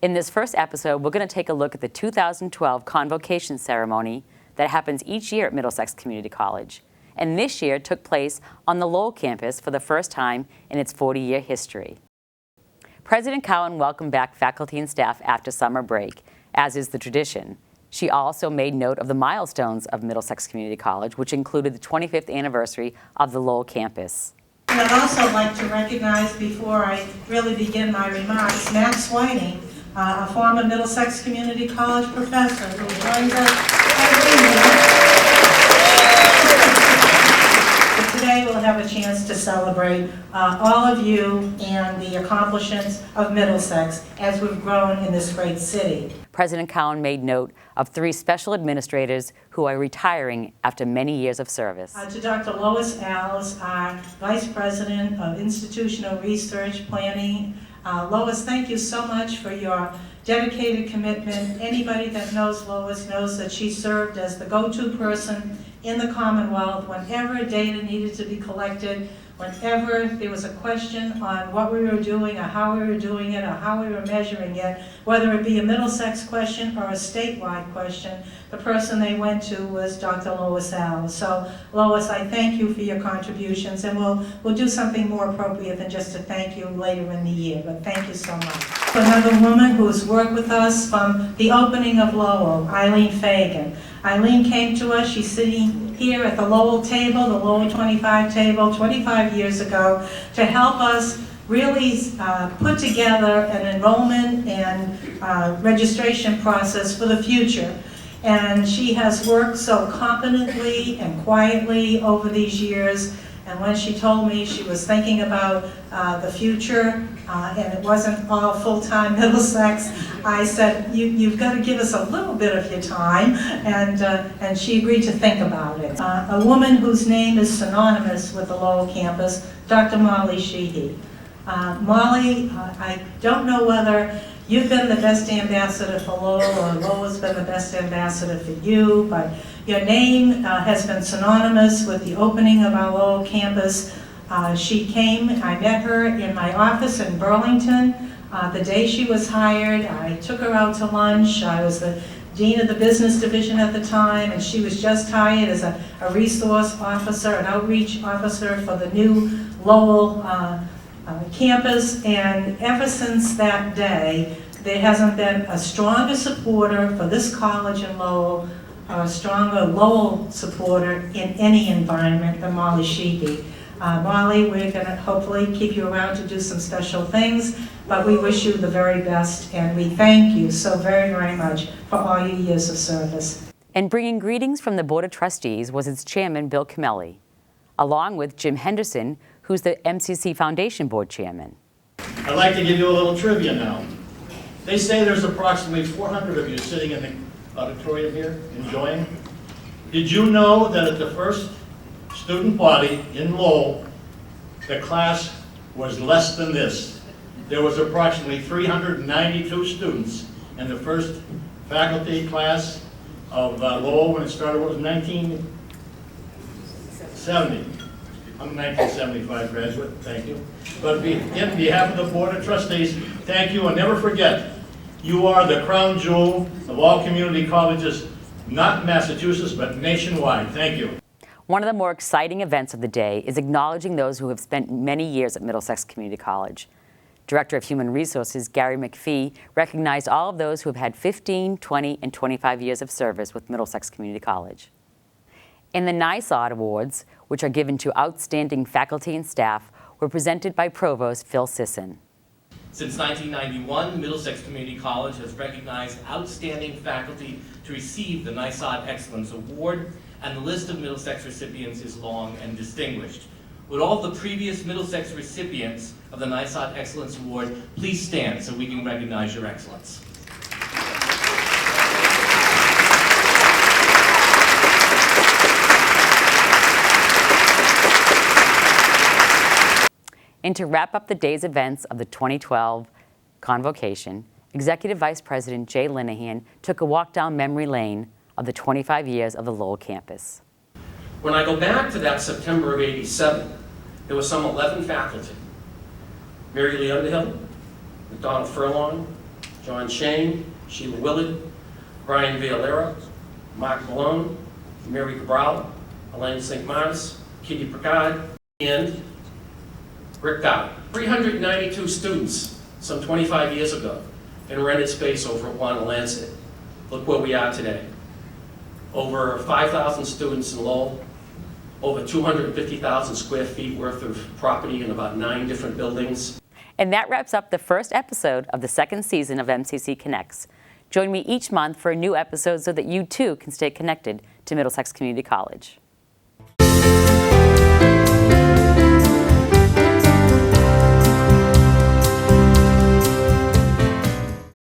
In this first episode, we're going to take a look at the 2012 convocation ceremony that happens each year at Middlesex Community College. And this year took place on the Lowell Campus for the first time in its 40-year history. President Cowan welcomed back faculty and staff after summer break, as is the tradition. She also made note of the milestones of Middlesex Community College, which included the 25th anniversary of the Lowell Campus. And I'd also like to recognize, before I really begin my remarks, Max Whiting, a former Middlesex Community College professor who joins us every year. But today we'll have a chance to celebrate all of you and the accomplishments of Middlesex as we've grown in this great city. President Cowan made note of 3 special administrators who are retiring after many years of service. To Dr. Lois Alves, our Vice President of Institutional Research Planning. Lois, thank you so much for your dedicated commitment. Anybody that knows Lois knows that she served as the go-to person in the Commonwealth whenever data needed to be collected, whenever there was a question on what we were doing or how we were doing it or how we were measuring it, whether it be a Middlesex question or a statewide question, the person they went to was Dr. Lois Alves. So, Lois, I thank you for your contributions, and we'll do something more appropriate than just to thank you later in the year, but thank you so much. Another woman who has worked with us from the opening of Lowell, Eileen Fagan. Eileen came to us, she's sitting here at the Lowell table, the Lowell 25 table, 25 years ago, to help us really put together an enrollment and registration process for the future. And she has worked so competently and quietly over these years. And when she told me she was thinking about the future, and it wasn't all full-time Middlesex, I said, you've got to give us a little bit of your time, and she agreed to think about it. A woman whose name is synonymous with the Lowell Campus, Dr. Molly Sheehy. Molly, I don't know whether you've been the best ambassador for Lowell or Lowell's been the best ambassador for you, but your name has been synonymous with the opening of our Lowell campus. She came, I met her in my office in Burlington. The day she was hired, I took her out to lunch. I was the dean of the business division at the time, and she was just hired as a resource officer, an outreach officer for the new Lowell campus. And ever since that day, there hasn't been a stronger supporter for this college in Lowell, a stronger Lowell supporter in any environment than Molly Sheehy. Molly, we're going to hopefully keep you around to do some special things, but we wish you the very best, and we thank you so very, very much for all your years of service. And bringing greetings from the Board of Trustees was its chairman, Bill Camelli, along with Jim Henderson, who's the MCC Foundation Board Chairman. I'd like to give you a little trivia now. They say there's approximately 400 of you sitting in the auditorium here, enjoying. Did you know that at the first student body in Lowell, the class was less than this? There was approximately 392 students in the first faculty class of Lowell when it started. What was 1970? I'm a 1975 graduate, thank you. But in behalf of the Board of Trustees, thank you, and never forget, you are the crown jewel of all community colleges, not in Massachusetts, but nationwide. Thank you. One of the more exciting events of the day is acknowledging those who have spent many years at Middlesex Community College. Director of Human Resources, Gary McPhee, recognized all of those who have had 15, 20, and 25 years of service with Middlesex Community College. And the NISOD Awards, which are given to outstanding faculty and staff, were presented by Provost Phil Sisson. Since 1991, Middlesex Community College has recognized outstanding faculty to receive the NISOD Excellence Award, and the list of Middlesex recipients is long and distinguished. Would all the previous Middlesex recipients of the NISOD Excellence Award please stand so we can recognize your excellence. And to wrap up the day's events of the 2012 convocation, Executive Vice President Jay Linehan took a walk down memory lane of the 25 years of the Lowell campus. When I go back to that September of '87, there was some 11 faculty. Mary Lee Underhill, McDonald Furlong, John Shane, Sheila Willard, Brian Villalera, Mark Malone, Mary Cabral, Elaine St. Mars, Kitty Picard, and Rick Dow. 392 students some 25 years ago in rented space over at Lancet. Look where we are today. Over 5,000 students in Lowell, over 250,000 square feet worth of property in about 9 different buildings. And that wraps up the first episode of the second season of MCC Connects. Join me each month for a new episode so that you too can stay connected to Middlesex Community College.